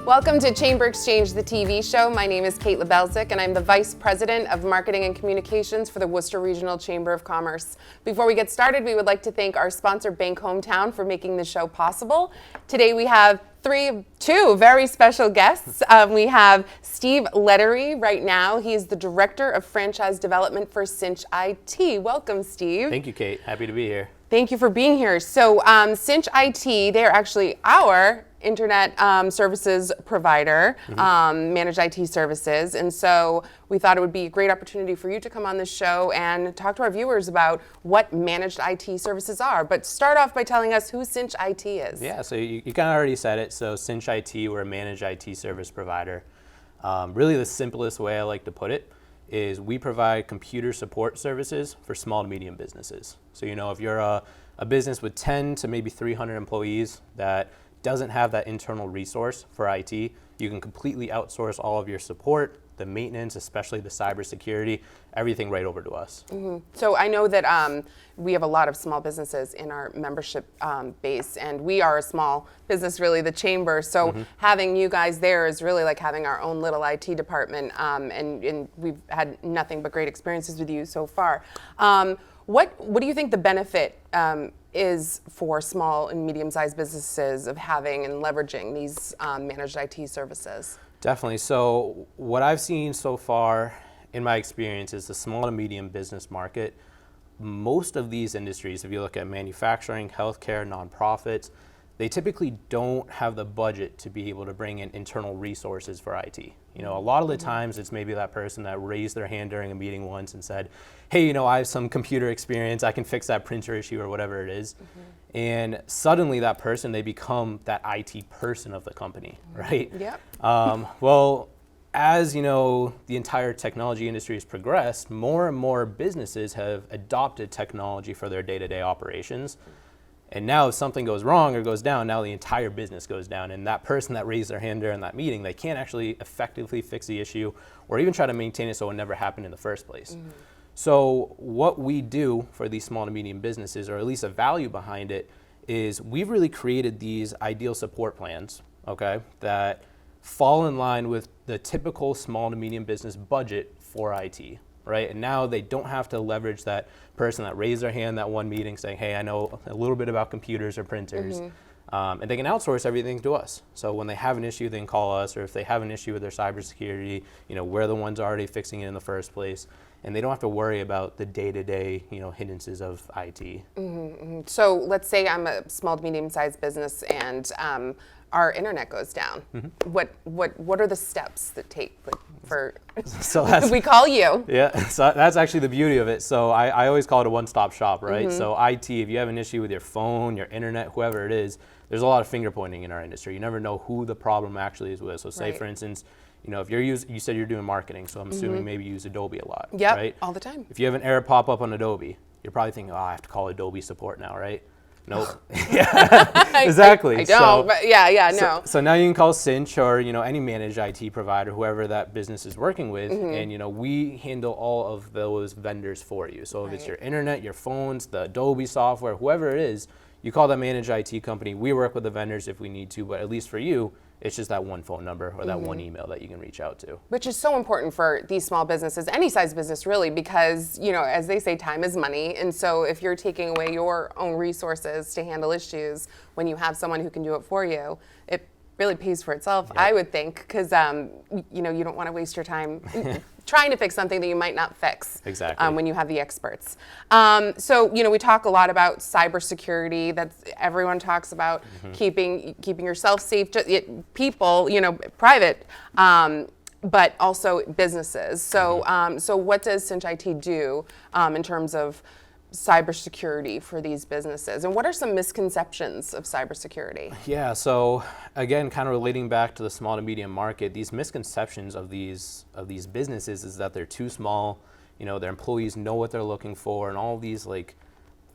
Welcome to Chamber Exchange, the TV show. My name is Kate Lebelzik, and I'm the Vice President of Marketing and Communications for the Worcester Regional Chamber of Commerce. Before we get started, we would like to thank our sponsor, Bank Hometown, for making the show possible. Today we have two very special guests. We have Steve Lettery right now. He is the Director of Franchise Development for Cinch IT. Welcome, Steve. Thank you, Kate. Happy to be here. Thank you for being here. So Cinch IT, they're actually our internet services provider, managed IT services. And so we thought it would be a great opportunity for you to come on the show and talk to our viewers about what managed IT services are. But start off by telling us who Cinch IT is. Yeah, so you kind of already said it. So Cinch IT, we're a managed IT service provider. Really the simplest way I like to put it is we provide computer support services for small to medium businesses. So if you're a business with 10 to maybe 300 employees that doesn't have that internal resource for IT, you can completely outsource all of your support, the maintenance, especially the cybersecurity, everything right over to us. Mm-hmm. So I know that we have a lot of small businesses in our membership base, and we are a small business, really, the chamber. So having you guys there is really like having our own little IT department, and we've had nothing but great experiences with you so far. What do you think the benefit is for small and medium-sized businesses of having and leveraging these managed IT services? Definitely. So what I've seen so far in my experience is the small to medium business market. Most of these industries, if you look at manufacturing, healthcare, nonprofits, they typically don't have the budget to be able to bring in internal resources for IT. A lot of the times it's maybe that person that raised their hand during a meeting once and said, hey, I have some computer experience, I can fix that printer issue or whatever it is. And suddenly that person, they become that IT person of the company, right? Yep. Well, as the entire technology industry has progressed, more and more businesses have adopted technology for their day-to-day operations. And now if something goes wrong or goes down, now the entire business goes down. And that person that raised their hand during that meeting, they can't actually effectively fix the issue or even try to maintain it so it never happened in the first place. So what we do for these small to medium businesses, or at least a value behind it, is we've really created these ideal support plans, okay, that fall in line with the typical small to medium business budget for IT. Right? And now they don't have to leverage that person that raised their hand that one meeting saying, hey, I know a little bit about computers or printers. And they can outsource everything to us. So when they have an issue, they can call us, or if they have an issue with their cybersecurity, we're the ones already fixing it in the first place. And they don't have to worry about the day-to-day, hindrances of IT. So let's say I'm a small to medium-sized business and our internet goes down. What are the steps that take for so we call you? Yeah, so that's actually the beauty of it. So I always call it a one-stop shop, right? So IT, if you have an issue with your phone, your internet, whoever it is, there's a lot of finger pointing in our industry. You never know who the problem actually is with. So say, for instance, if you said you're doing marketing, so I'm assuming maybe you use Adobe a lot, right? All the time. If you have an error pop up on Adobe, you're probably thinking, I have to call Adobe support now, right? Nope. Yeah, exactly. I don't, but no. So now you can call Cinch or any managed IT provider, whoever that business is working with, and we handle all of those vendors for you. So if it's your internet, your phones, the Adobe software, whoever it is, you call that managed IT company. We work with the vendors if we need to, but at least for you, it's just that one phone number or that one email that you can reach out to. Which is so important for these small businesses, any size business really, because, as they say, time is money. And so if you're taking away your own resources to handle issues when you have someone who can do it for you, it really pays for itself, I would think, because, you don't want to waste your time trying to fix something that you might not fix when you have the experts. So, we talk a lot about cybersecurity. That's everyone talks about keeping yourself safe, people, private, but also businesses. So, so what does Cinch IT do in terms of cybersecurity for these businesses, and what are some misconceptions of cybersecurity? Yeah, so again, kind of relating back to the small to medium market, these misconceptions of these businesses is that they're too small, their employees know what they're looking for, and all these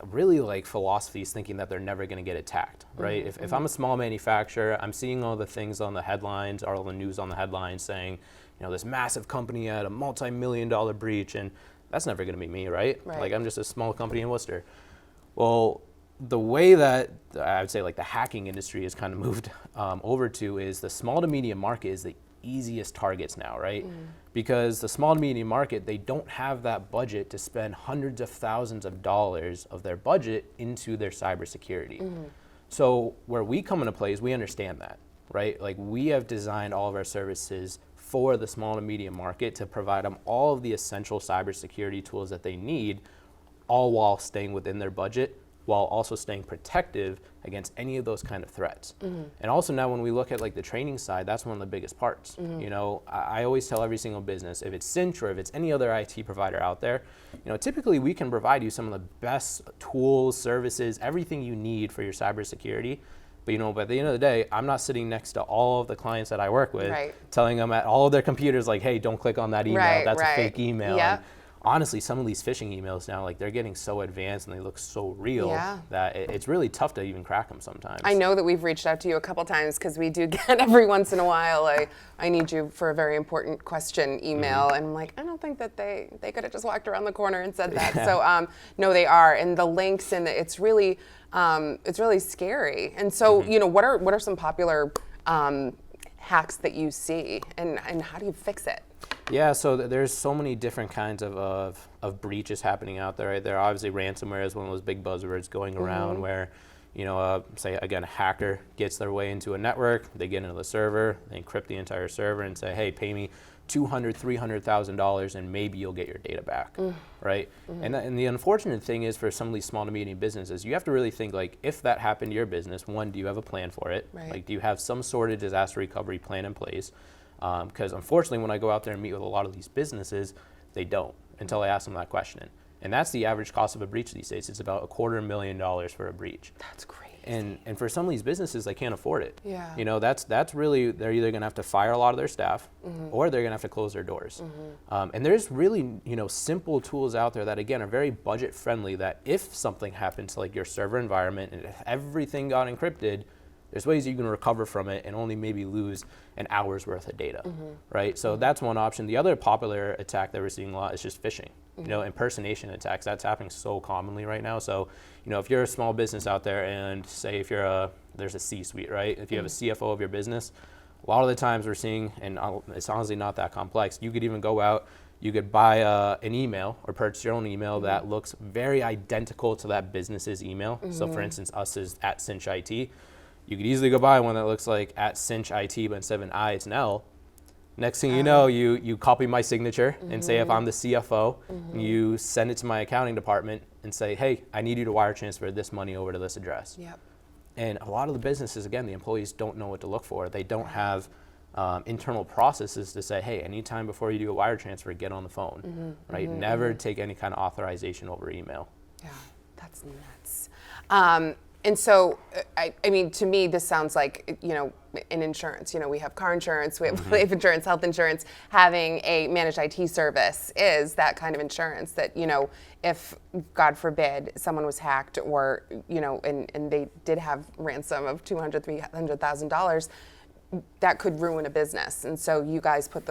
really philosophies thinking that they're never going to get attacked, right? If I'm a small manufacturer, I'm seeing all the things on the headlines, all the news on the headlines saying, this massive company had a multi-million-dollar breach, and that's never going to be me, right? Like, I'm just a small company in Worcester. Well, the way that I would say like the hacking industry has kind of moved over to is the small to medium market is the easiest targets now, right? Because the small to medium market, they don't have that budget to spend hundreds of thousands of dollars of their budget into their cybersecurity. So where we come into play is we understand that, right? Like we have designed all of our services for the small to medium market to provide them all of the essential cybersecurity tools that they need, all while staying within their budget, while also staying protective against any of those kind of threats. And also now when we look at like the training side, that's one of the biggest parts. You know, I always tell every single business, if it's Cinch or if it's any other IT provider out there, you know, typically we can provide you some of the best tools, services, everything you need for your cybersecurity. But you know, by the end of the day, I'm not sitting next to all of the clients that I work with, telling them at all of their computers like, hey, don't click on that email, that's a fake email. And honestly, some of these phishing emails now, like they're getting so advanced and they look so real that it's really tough to even crack them sometimes. I know that we've reached out to you a couple times because we do get every once in a while I need you for a very important question email, and I'm like, I don't think that they could have just walked around the corner and said that. So no, they are, and the links and it's really scary. And so you know, what are some popular hacks that you see, and how do you fix it? Yeah, so there's so many different kinds of breaches happening out there. Right? There obviously ransomware is one of those big buzzwords going around where, you know, say again, a hacker gets their way into a network, they get into the server, they encrypt the entire server and say, hey, pay me $200,000, $300,000 and maybe you'll get your data back, right? And the unfortunate thing is for some of these small to medium businesses, you have to really think like, if that happened to your business, one, do you have a plan for it? Like, do you have some sort of disaster recovery plan in place? Because unfortunately, when I go out there and meet with a lot of these businesses, they don't until I ask them that question. And that's the average cost of a breach these days. It's about $250,000 for a breach. That's crazy. And for some of these businesses, they can't afford it. Yeah. You know, that's really, they're either going to have to fire a lot of their staff or they're going to have to close their doors. And there's really, you know, simple tools out there that, again, are very budget friendly that if something happened to like your server environment and if everything got encrypted, there's ways you can recover from it and only maybe lose an hour's worth of data, right? So that's one option. The other popular attack that we're seeing a lot is just phishing. You know, impersonation attacks, that's happening so commonly right now. So, you know, if you're a small business out there and say if you're there's a C-suite, right? If you have a CFO of your business, a lot of the times we're seeing, and it's honestly not that complex, you could even go out, you could buy an email or purchase your own email that looks very identical to that business's email. So for instance, us is at Cinch IT. You could easily go buy one that looks like at Cinch IT, but instead of an I, it's an L. Next thing you know, you copy my signature and say if I'm the CFO, you send it to my accounting department and say, hey, I need you to wire transfer this money over to this address. And a lot of the businesses, again, the employees don't know what to look for. They don't have internal processes to say, hey, anytime before you do a wire transfer, get on the phone, right? Never take any kind of authorization over email. Yeah, that's nuts. And so, I mean, to me, this sounds like, you know, in insurance, you know, we have car insurance, we have life insurance, health insurance. Having a managed IT service is that kind of insurance that, you know, if, God forbid, someone was hacked or, you know, and they did have ransom of $200,000, $300,000, that could ruin a business. And so you guys put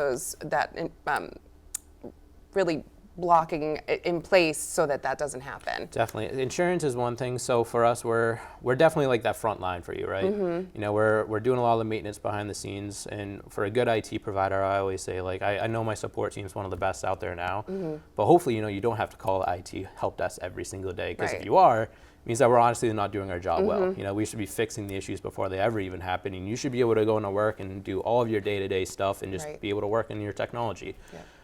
really blocking in place so that doesn't happen. Definitely. Insurance is one thing. So for us, we're definitely like that front line for you, right? You know, we're doing a lot of the maintenance behind the scenes. And for a good IT provider, I always say, like, I know my support team is one of the best out there now. But hopefully, you know, you don't have to call the IT help desk every single day. Because if you are, it means that we're honestly not doing our job well. You know, we should be fixing the issues before they ever even happen. And you should be able to go into work and do all of your day-to-day stuff and just be able to work in your technology.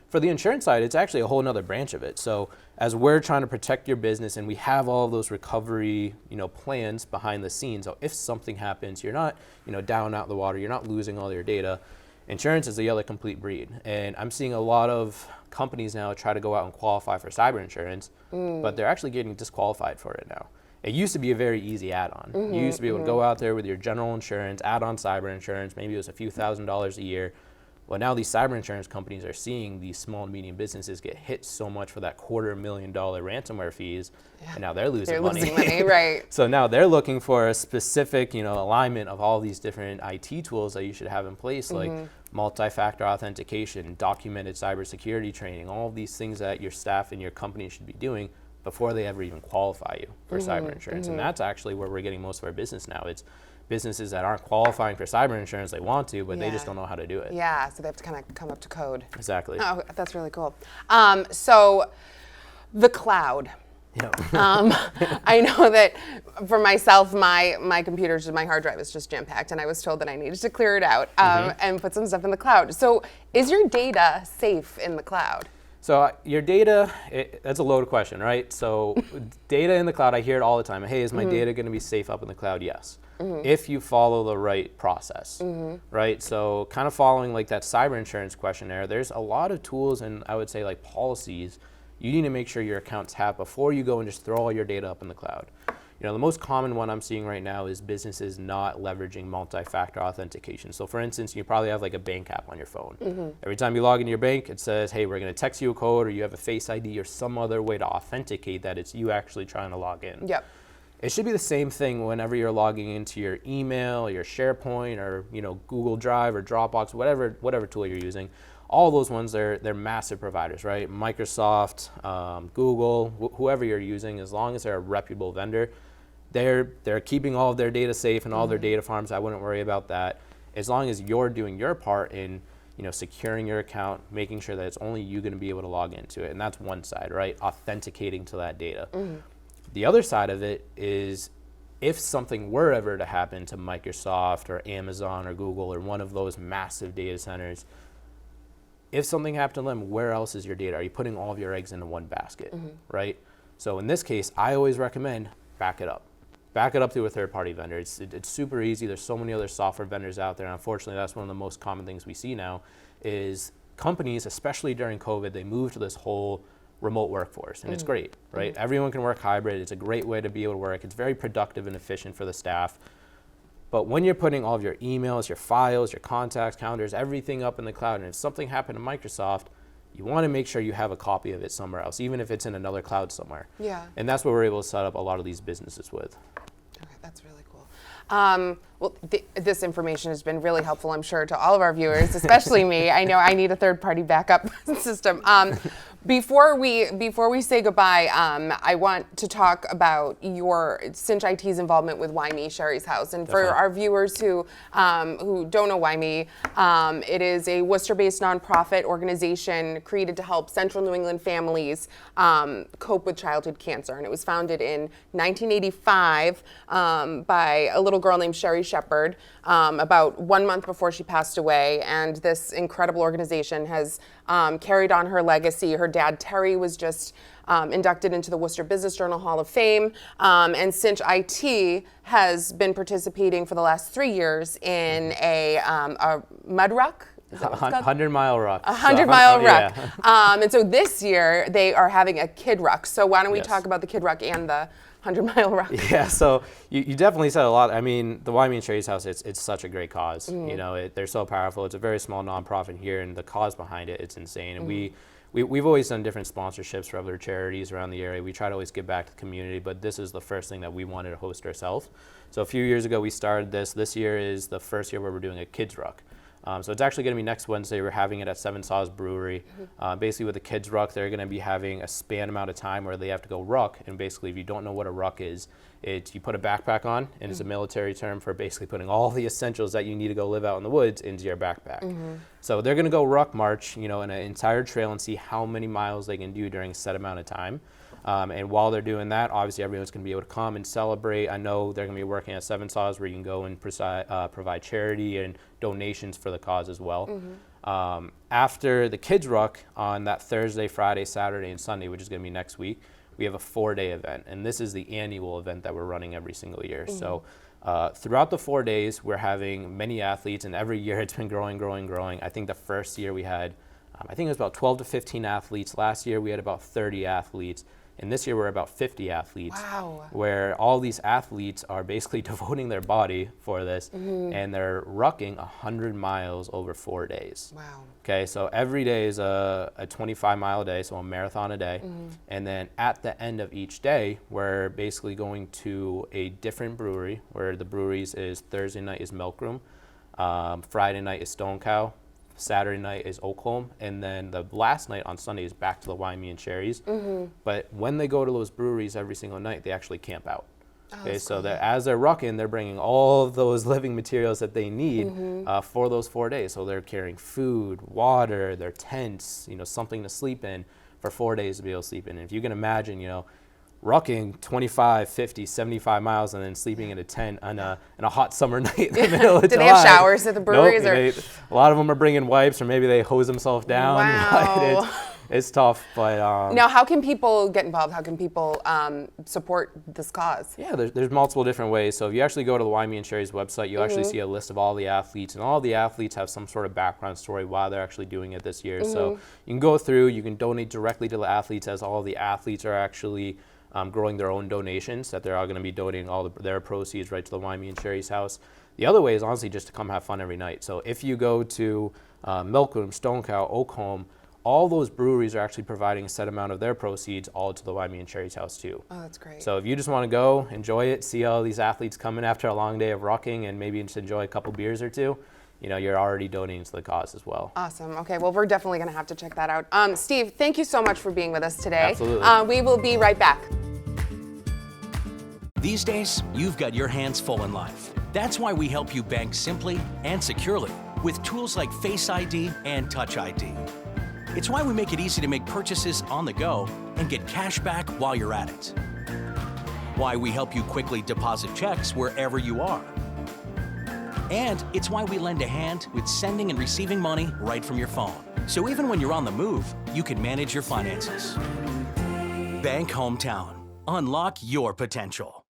For the insurance side, it's actually a whole nother branch of it. So as we're trying to protect your business and we have all of those recovery, you know, plans behind the scenes, so if something happens, you're not, you know, down out the water, you're not losing all your data. Insurance is the other complete breed. And I'm seeing a lot of companies now try to go out and qualify for cyber insurance, but they're actually getting disqualified for it now. It used to be a very easy add-on. You used to be able to go out there with your general insurance, add on cyber insurance, maybe it was a few $1,000s a year. Well, now these cyber insurance companies are seeing these small and medium businesses get hit so much for that $250,000 ransomware fees, and now they're losing money. Losing money, right? So now they're looking for a specific, you know, alignment of all these different IT tools that you should have in place, like multi-factor authentication, documented cybersecurity training, all of these things that your staff and your company should be doing. before they ever even qualify you for cyber insurance. And that's actually where we're getting most of our business now. It's businesses that aren't qualifying for cyber insurance. They want to, but they just don't know how to do it. Yeah, so they have to kind of come up to code. Exactly. Oh, that's really cool. So the cloud. Yeah. I know that for myself, my computer's, my hard drive is just jam-packed, and I was told that I needed to clear it out and put some stuff in the cloud. So is your data safe in the cloud? So your data, that's a loaded question, right? So data in the cloud, I hear it all the time. Hey, is my data going to be safe up in the cloud? Yes. If you follow the right process, right? So kind of following like that cyber insurance questionnaire, there's a lot of tools and I would say like policies you need to make sure your accounts have before you go and just throw all your data up in the cloud. You know, the most common one I'm seeing right now is businesses not leveraging multi-factor authentication. So for instance, you probably have like a bank app on your phone. Every time you log into your bank, it says, hey, we're going to text you a code, or you have a Face ID or some other way to authenticate that it's you actually trying to log in. Yep. It should be the same thing whenever you're logging into your email, your SharePoint, or Google Drive or Dropbox, whatever tool you're using. All those ones, they're massive providers, right? Microsoft, Google, whoever you're using, as long as they're a reputable vendor, they're keeping all of their data safe and all their data farms. I wouldn't worry about that. As long as you're doing your part in securing your account, making sure that it's only you going to be able to log into it. And that's one side, right? Authenticating to that data. The other side of it is if something were ever to happen to Microsoft or Amazon or Google or one of those massive data centers, if something happened to them, where else is your data? Are you putting all of your eggs into one basket, right? So in this case, I always recommend back it up. Back it up to a third-party vendor. It's super easy. There's so many other software vendors out there. And unfortunately, that's one of the most common things we see now is companies, especially during COVID, they move to this whole remote workforce. And it's great, right? Everyone can work hybrid. It's a great way to be able to work. It's very productive and efficient for the staff. But when you're putting all of your emails, your files, your contacts, calendars, everything up in the cloud, and if something happened to Microsoft, you want to make sure you have a copy of it somewhere else, even if it's in another cloud somewhere. Yeah. And that's what we're able to set up a lot of these businesses with. Okay, that's really cool. Well, this information has been really helpful, I'm sure, to all of our viewers, especially me. I know I need a third-party backup system. Before we say goodbye, I want to talk about your Cinch IT's involvement with Why Me, Sherry's House. And for our viewers who don't know Why Me, it is a Worcester-based nonprofit organization created to help Central New England families cope with childhood cancer. And it was founded in 1985 by a little girl named Sherry Shepard, about 1 month before she passed away. And this incredible organization has carried on her legacy. Her dad, Terry, was just inducted into the Worcester Business Journal Hall of Fame. And Cinch IT has been participating for the last 3 years in a mud ruck. 100-mile ruck. 100-mile ruck. Yeah. And so this year they are having a kid ruck. So why don't we Yes. talk about the kid ruck and the 100-mile ruck? Yeah, so you definitely said a lot. I mean, the Why Me and Sherry's House, it's such a great cause. They're so powerful. It's a very small nonprofit here, and the cause behind it, it's insane. And we've always done different sponsorships for other charities around the area. We try to always give back to the community, but this is the first thing that we wanted to host ourselves. So a few years ago, we started this. This year is the first year where we're doing a kids ruck. So it's actually going to be next Wednesday. We're having it at Seven Saws Brewery. Basically, with the kids ruck, they're going to be having a span amount of time where they have to go ruck. And basically, if you don't know what a ruck is, it's you put a backpack on, and it's a military term for basically putting all the essentials that you need to go live out in the woods into your backpack. So they're going to go ruck march, in an entire trail and see how many miles they can do during a set amount of time. And while they're doing that, obviously everyone's going to be able to come and celebrate. I know they're going to be working at Seven Saws where you can go and provide charity and donations for the cause as well. After the Kids Ruck on that Thursday, Friday, Saturday, and Sunday, which is going to be next week, we have a 4-day event. And this is the annual event that we're running every single year. So throughout the 4 days, we're having many athletes, and every year it's been growing. I think the first year we had, I think it was about 12 to 15 athletes. Last year we had about 30 athletes. And this year we're about 50 athletes. Wow. Where all these athletes are basically devoting their body for this, and they're rucking 100 miles over 4 days. Wow. Okay, so every day is a 25-mile day, so a marathon a day. And then at the end of each day, we're basically going to a different brewery, where the breweries is Thursday night is Milk Room, Friday night is Stone Cow, Saturday night is Oakholm, and then the last night on Sunday is back to the Wyoming and Cherries. But when they go to those breweries every single night, they actually camp out. Okay, so that as they're rucking, they're bringing all of those living materials that they need for those 4 days. So they're carrying food, water, their tents, something to sleep in for 4 days to be able to sleep in. And if you can imagine, rucking 25, 50, 75 miles and then sleeping in a tent in a hot summer night in the middle of July. Do they have showers at the breweries? Nope, a lot of them are bringing wipes, or maybe they hose themselves down. Wow. It's tough, but now, how can people get involved? How can people support this cause? yeah, there's multiple different ways. So if you actually go to the Wyoming and Cherries website, you actually see a list of all the athletes, and all the athletes have some sort of background story why they're actually doing it this year. So you can go through, you can donate directly to the athletes, as all the athletes are actually growing their own donations, that they're all going to be donating all their proceeds right to the Wyoming and Cherries house. The other way is honestly just to come have fun every night. So if you go to Milkroom, Stone Cow, Oakholm, all those breweries are actually providing a set amount of their proceeds all to the Wyoming and Cherries house too. Oh, that's great. So if you just want to go, enjoy it, see all these athletes coming after a long day of rucking, and maybe just enjoy a couple beers or two, you're already donating to the cause as well. Awesome. Okay, well, we're definitely going to have to check that out. Steve, thank you so much for being with us today. Absolutely. We will be right back. These days, you've got your hands full in life. That's why we help you bank simply and securely with tools like Face ID and Touch ID. It's why we make it easy to make purchases on the go and get cash back while you're at it. Why we help you quickly deposit checks wherever you are. And it's why we lend a hand with sending and receiving money right from your phone. So even when you're on the move, you can manage your finances. Bank Hometown. Unlock your potential.